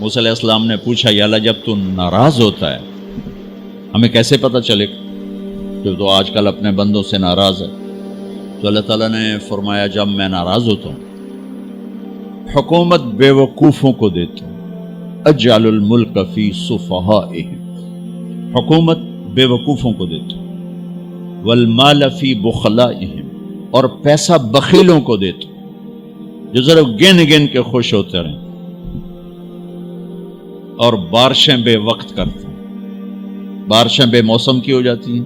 موسیٰ علیہ السلام نے پوچھا یا اللہ جب تو ناراض ہوتا ہے ہمیں کیسے پتہ چلے کہ تو آج کل اپنے بندوں سے ناراض ہے؟ تو اللہ تعالیٰ نے فرمایا جب میں ناراض ہوتا ہوں حکومت بے وقوفوں کو دیتا ہوں، اجعل الملک فی صفہائہم، حکومت بے وقوفوں کو دیتا ہوں، والمال فی بخلائہم، اور پیسہ بخیلوں کو دیتا ہوں جو ذرا گن گن کے خوش ہوتے رہیں، اور بارشیں بے وقت کرتے ہیں، بارشیں بے موسم کی ہو جاتی ہیں،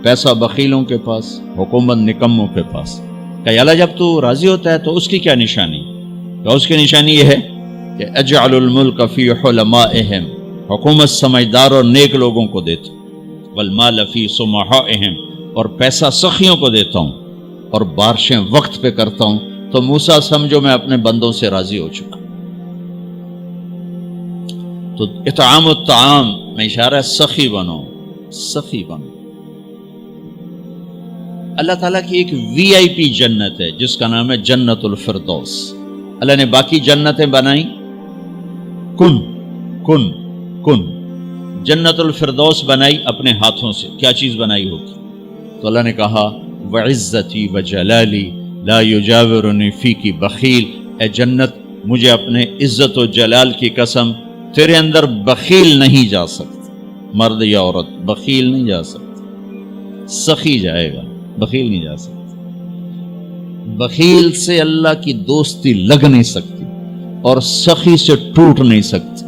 پیسہ بخیلوں کے پاس، حکومت نکموں کے پاس۔ کہ اللہ جب تو راضی ہوتا ہے تو اس کی کیا نشانی؟ کہ اس کی نشانی یہ ہے کہ اجعل الملک فی حلمائہم، حکومت سمجھدار اور نیک لوگوں کو دیتا ہوں، والمال فی سمحائہم، اور پیسہ سخیوں کو دیتا ہوں، اور بارشیں وقت پہ کرتا ہوں۔ تو موسیٰ سمجھو میں اپنے بندوں سے راضی ہو چکا۔ تو اطعام الطعام میں اشارہ ہے سخی بنو، سخی بنو۔ اللہ تعالیٰ کی ایک وی آئی پی جنت ہے جس کا نام ہے جنت الفردوس۔ اللہ نے باقی جنتیں بنائیں کن کن کن، جنت الفردوس بنائی اپنے ہاتھوں سے۔ کیا چیز بنائی ہوگی؟ تو اللہ نے کہا وعزتی وجلالی لا یجاورنی فیکی بخیل، اے جنت مجھے اپنے عزت و جلال کی قسم تیرے اندر بخیل نہیں جا سکتا، مرد یا عورت بخیل نہیں جا سکتا، سخی جائے گا، بخیل نہیں جا سکتا۔ بخیل سے اللہ کی دوستی لگ نہیں سکتی اور سخی سے ٹوٹ نہیں سکتی۔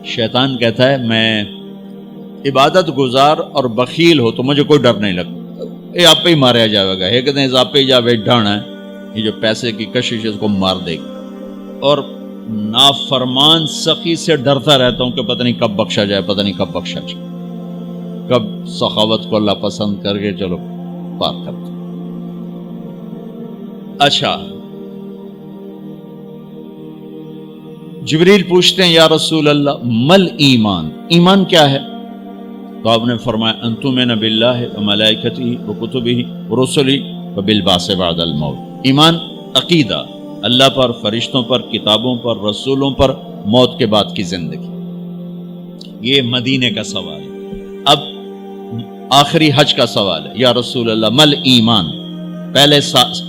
شیطان کہتا ہے میں عبادت گزار اور بخیل ہو تو مجھے کوئی ڈر نہیں لگتا، یہ آپ پہ ہی ماریا جائے گا، یہ کہتے ہیں آپ پہ جا بیٹھانا ہے، یہ جو پیسے کی کشش ہے اس کو مار دے گی۔ اور نافرمان سخی سے ڈرتا رہتا ہوں کہ پتہ نہیں کب بخشا جائے، پتہ نہیں کب بخشا جائے، کب سخاوت کو اللہ پسند کر کے چلو پار کرتے۔ اچھا، جبریل پوچھتے ہیں یا رسول اللہ مل ایمان، ایمان کیا ہے؟ تو آپ نے فرمایا ان تؤمن باللہ وملائکتہ وکتبہ ورسلہ وبالبعث بعد الموت۔ ایمان عقیدہ، اللہ پر، فرشتوں پر، کتابوں پر، رسولوں پر، موت کے بعد کی زندگی۔ یہ مدینے کا سوال ہے۔ اب آخری حج کا سوال ہے یا رسول اللہ مل ایمان۔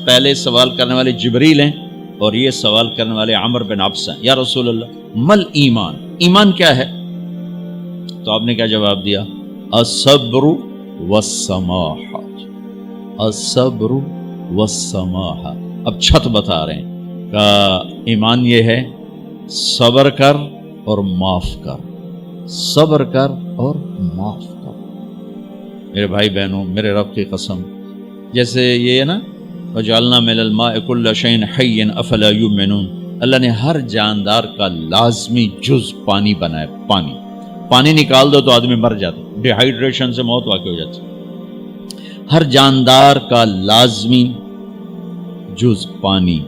پہلے سوال کرنے والے جبریل ہیں اور یہ سوال کرنے والے عمر بن عبس ہیں۔ یا رسول اللہ مل ایمان، ایمان کیا ہے؟ تو آپ نے کیا جواب دیا؟ الصبر والسماحہ، الصبر والسماحہ۔ اب چھت بتا رہے ہیں کہ ایمان یہ ہے صبر کر اور معاف کر، صبر کر اور معاف کر۔ میرے بھائی بہنوں، میرے رب کی قسم، جیسے یہ ہے نا وجعلنا من الماء كل شيء حي افلا يؤمنون، اللہ نے ہر جاندار کا لازمی جز پانی بنایا۔ پانی نکال دو تو آدمی مر جاتا، ڈی ہائیڈریشن سے موت واقع ہو جاتی۔ ہر جاندار کا لازمی جز پانی،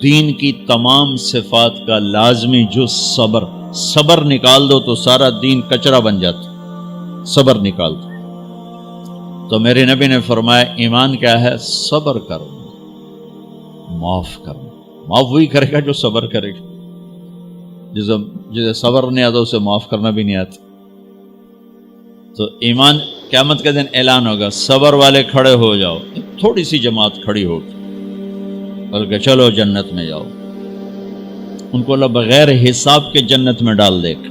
دین کی تمام صفات کا لازمی جز صبر، صبر نکال دو تو سارا دین کچرا بن جاتا، صبر نکال دو۔ تو میرے نبی نے فرمایا ایمان کیا ہے؟ صبر کرو، معاف کرو۔ معاف وہی کرے گا جو صبر کرے گا، جسے صبر نہیں آتا اسے معاف کرنا بھی نہیں آتا۔ تو ایمان قیامت کے دن اعلان ہوگا صبر والے کھڑے ہو جاؤ، تھوڑی سی جماعت کھڑی ہوگی، بلکہ چلو جنت میں جاؤ۔ ان کو اللہ بغیر حساب کے جنت میں ڈال دے گا۔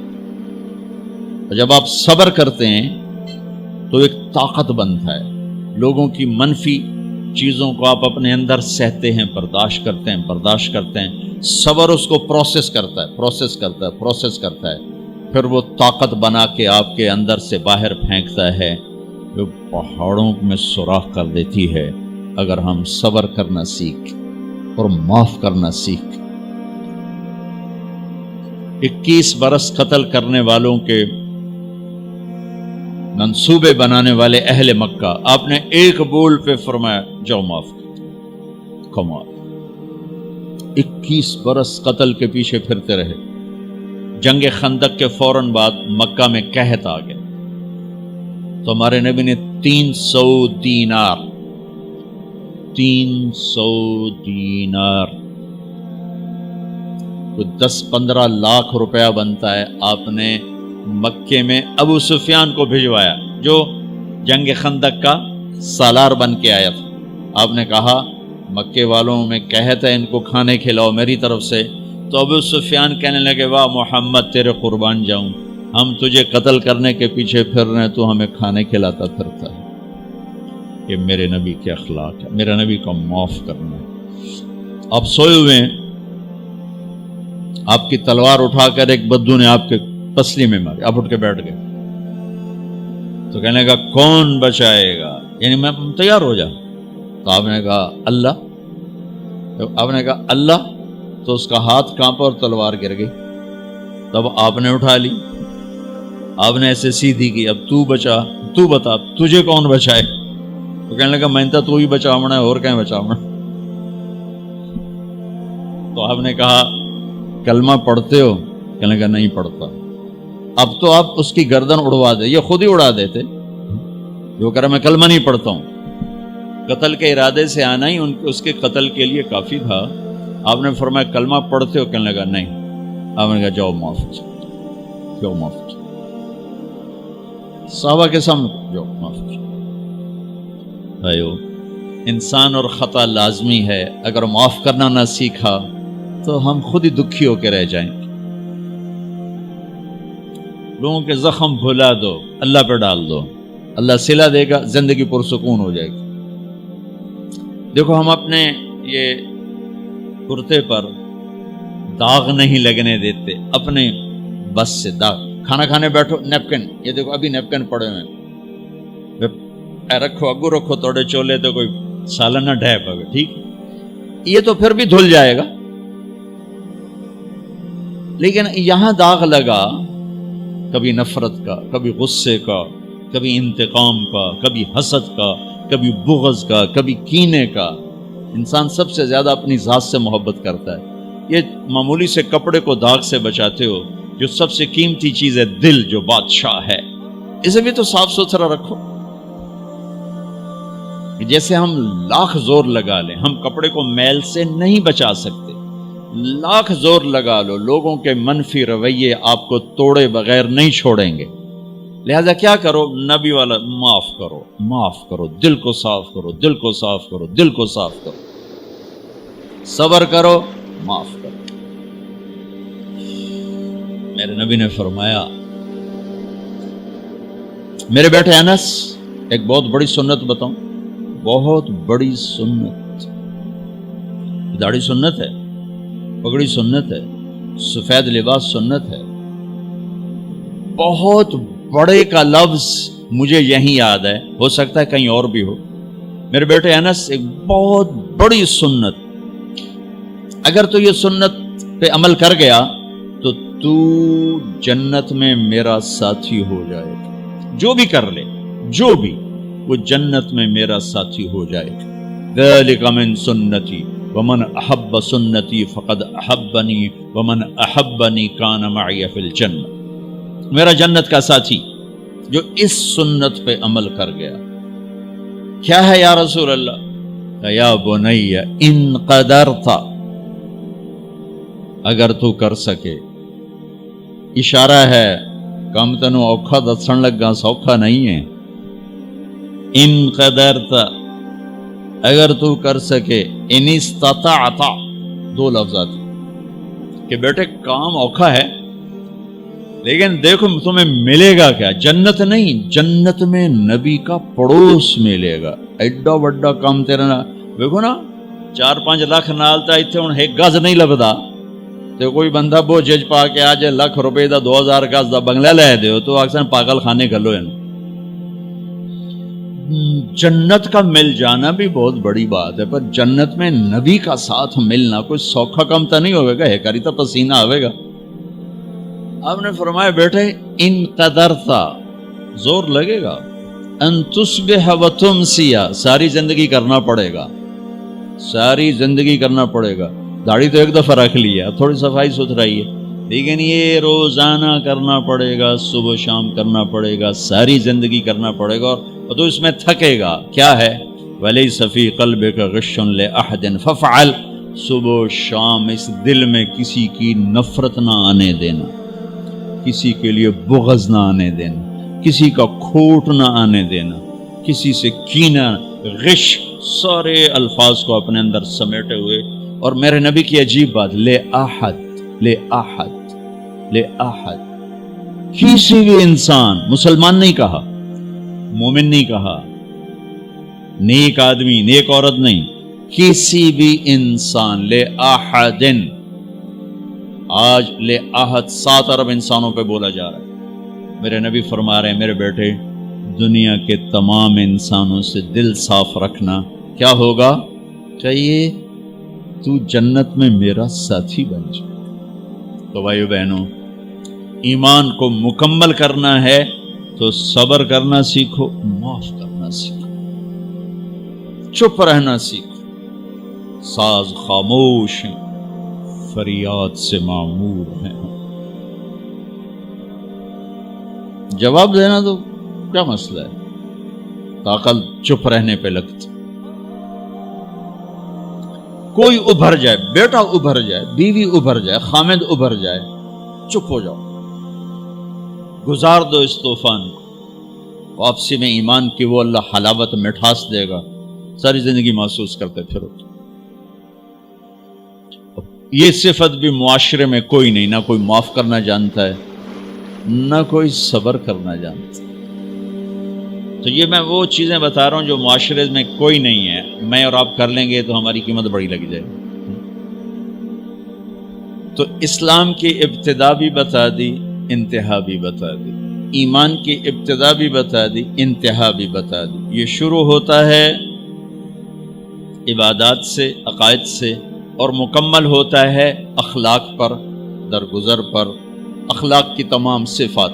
اور جب آپ صبر کرتے ہیں تو ایک طاقت بنتا ہے، لوگوں کی منفی چیزوں کو آپ اپنے اندر سہتے ہیں، برداشت کرتے ہیں۔ صبر اس کو پروسیس کرتا ہے، پھر وہ طاقت بنا کے آپ کے اندر سے باہر پھینکتا ہے جو پہاڑوں میں سوراخ کر دیتی ہے اگر ہم صبر کرنا سیکھ اور معاف کرنا سیکھ۔ 21 برس قتل کرنے والوں کے منصوبے بنانے والے اہل مکہ، آپ نے ایک بول پہ فرمایا جاؤ معاف کر۔ کمال، 21 برس قتل کے پیچھے پھرتے رہے۔ جنگ خندق کے فوراً بعد مکہ میں قحط آ گیا تو ہمارے نبی نے 300 دینار 10-15 لاکھ روپیہ بنتا ہے، آپ نے مکے میں ابو سفیان کو بھجوایا جو جنگ خندق کا سالار بن کے آیا تھا. آپ نے کہا مکے والوں میں کہتا ہے ان کو کھانے کھلاؤ میری طرف سے. تو ابو سفیان کہنے لگے واہ محمد تیرے قربان جاؤں، ہم تجھے قتل کرنے کے پیچھے پھر رہے ہیں، تو ہمیں کھانے کھلاتا پھرتا ہے. یہ میرے نبی کے اخلاق ہے، میرے نبی کو معاف کرنا ہے. آپ سوئے ہوئے ہیں، آپ کی تلوار اٹھا کر ایک بدو نے آپ کے پسلی میں ماری، آپ اٹھ کے بیٹھ گئے تو کہنے کا کون بچائے گا، یعنی میں تیار ہو جا. تو آپ نے کہا اللہ. آپ نے کہا اللہ، تو اس کا ہاتھ کانپا اور تلوار گر گئی. تب آپ نے اٹھا لی، آپ نے ایسے سیدھی کی، اب تو بچا، تو بتا تجھے کون بچائے. تو کہنے لگا میں تو ہی بچاونا ہے، اور کہیں بچاونا. تو آپ نے کہا کلمہ پڑھتے ہو؟ کہنے لگا نہیں پڑھتا. اب تو آپ اس کی گردن اڑوا دے، یہ خود ہی اڑا دیتے. جو کہہ رہا میں کلمہ نہیں پڑھتا ہوں. قتل کے ارادے سے آنا ہی اس کے قتل کے لیے کافی تھا. آپ نے فرمایا کلمہ پڑھتے ہو؟ کہنے لگا نہیں. آپ نے کہا جاؤ معاف کر، جاؤ معاف کر. صحابہ کے سامنے جاؤ معاف کر. بھائیو، انسان اور خطا لازمی ہے. اگر معاف کرنا نہ سیکھا تو ہم خود ہی دکھی ہو کے رہ جائیں گے. لوگوں کے زخم بھلا دو، اللہ پہ ڈال دو، اللہ صلہ دے گا، زندگی پرسکون ہو جائے گی. دیکھو ہم اپنے یہ کرتے پر داغ نہیں لگنے دیتے، اپنے بس سے داغ. کھانا کھانے بیٹھو نیپکن، یہ دیکھو ابھی نیپکن پڑے ہوئے، رکھو اگو رکھو توڑے چولے تو کوئی سالن نہ ڈھے پگے، ٹھیک یہ تو پھر بھی دھل جائے گا. لیکن یہاں داغ لگا، کبھی نفرت کا، کبھی غصے کا، کبھی انتقام کا، کبھی حسد کا، کبھی بغض کا، کبھی کینے کا. انسان سب سے زیادہ اپنی ذات سے محبت کرتا ہے. یہ معمولی سے کپڑے کو داغ سے بچاتے ہو، جو سب سے قیمتی چیز ہے دل جو بادشاہ ہے، اسے بھی تو صاف ستھرا رکھو. جیسے ہم لاکھ زور لگا لیں، ہم کپڑے کو میل سے نہیں بچا سکتے. لاکھ زور لگا لو، لوگوں کے منفی رویے آپ کو توڑے بغیر نہیں چھوڑیں گے. لہذا کیا کرو؟ نبی والا معاف کرو، معاف کرو، دل کو صاف کرو، دل کو صاف کرو، دل کو صاف کرو، صبر کرو، معاف کرو. میرے نبی نے فرمایا، میرے بیٹے انس ایک بہت بڑی سنت بتاؤں، بہت بڑی سنت. داڑھی سنت ہے، پگڑی سنت ہے، سفید لباس سنت ہے. بہت بڑے کا لفظ مجھے یہیں یاد ہے، ہو سکتا ہے کہیں اور بھی ہو. میرے بیٹے انس ایک بہت بڑی سنت، اگر تو یہ سنت پہ عمل کر گیا تو جنت میں میرا ساتھی ہو جائے گا. جو بھی کر لے، جو بھی، وہ جنت میں میرا ساتھی ہو جائے گا. ذالک من سنتی ومن احب سنتی فقد احبنی ومن احبنی کان معی فی الجنہ. میرا جنت کا ساتھی جو اس سنت پہ عمل کر گیا. کیا ہے یا رسول اللہ؟ یا بنی ان قدرت، اگر تو کر سکے. اشارہ ہے کم تنو اوکھا دسن لگا، سوکھا نہیں ہے. ان قدرت، اگر تو کر سکے. ان استطاعت، دو لفظات کہ بیٹے کام اوکھا ہے لیکن دیکھو تمہیں ملے گا کیا. جنت نہیں، جنت میں نبی کا پڑوس ملے گا. ایڈا وڈا کام تیرا نا دیکھو نا، 4-5 لاکھ نالتا اتنے ہوں ایک گز نہیں لبدا. تو کوئی بندہ بو جج پا کے آج لاکھ روپے دا 2000 گز دا بنگلہ لے دیو تو اکثر پاگل خانے گھلو ہیں. جنت کا مل جانا بھی بہت بڑی بات ہے، پر جنت میں نبی کا ساتھ ملنا کوئی سوکھا کم تو نہیں ہوگا، ہے کری تو پسینہ آئے گا. آپ نے فرمایا بیٹے ان قدرتا، زور لگے گا. ان تصبح و تمسی، ساری زندگی کرنا پڑے گا، ساری زندگی کرنا پڑے گا. داڑھی تو ایک دفعہ رکھ لی ہے، اب تھوڑی صفائی ستھرائی ہے، لیکن یہ روزانہ کرنا پڑے گا، صبح شام کرنا پڑے گا، ساری زندگی کرنا پڑے گا. اور تو اس میں تھکے گا. کیا ہے؟ وَلَيْسَ فِي قَلْبِكَ غِشٌّ لِأَحَدٍ فَافْعَلْ صبح و شام اس دل میں کسی کی نفرت نہ آنے دینا، کسی کے لیے بغض نہ آنے دینا، کسی کا کھوٹ نہ آنے دینا، کسی سے کینہ، غش، سارے الفاظ کو اپنے اندر سمیٹے ہوئے۔ اور میرے نبی کی عجیب بات، لے احد کسی بھی انسان، مسلمان نہیں کہا، مومن نہیں کہا، نیک آدمی، نیک عورت نہیں، کسی بھی انسان، لے احدن۔ آج لے احد 7 ارب انسانوں پہ بولا جا رہا ہے۔ میرے نبی فرما رہے ہیں، میرے بیٹے دنیا کے تمام انسانوں سے دل صاف رکھنا، کیا ہوگا؟ چاہیے تو جنت میں میرا ساتھی بن جائے۔ تو بھائیو بہنوں، ایمان کو مکمل کرنا ہے تو صبر کرنا سیکھو، معاف کرنا سیکھو، چپ رہنا سیکھو۔ ساز خاموش ہیں، فریاد سے معمور ہیں۔ جواب دینا تو کیا مسئلہ ہے، طاقت چپ رہنے پہ لگتی۔ کوئی ابھر جائے، بیٹا ابھر جائے، بیوی ابھر جائے، خامد ابھر جائے، چپ ہو جاؤ، گزار دو اس طوفان کو۔ واپسی میں ایمان کی وہ اللہ حلاوت مٹھاس دے گا، ساری زندگی محسوس کرتے پھرو۔ یہ صفت بھی معاشرے میں کوئی نہیں، نہ کوئی معاف کرنا جانتا ہے، نہ کوئی صبر کرنا جانتا ہے۔ تو یہ میں وہ چیزیں بتا رہا ہوں جو معاشرے میں کوئی نہیں ہے، میں اور آپ کر لیں گے تو ہماری قیمت بڑی لگ جائے گی۔ تو اسلام کی ابتدا بھی بتا دی، انتہا بھی بتا دی، ایمان کی ابتدا بھی بتا دی، انتہا بھی بتا دی۔ یہ شروع ہوتا ہے عبادات سے، عقائد سے، اور مکمل ہوتا ہے اخلاق پر، درگزر پر، اخلاق کی تمام صفات۔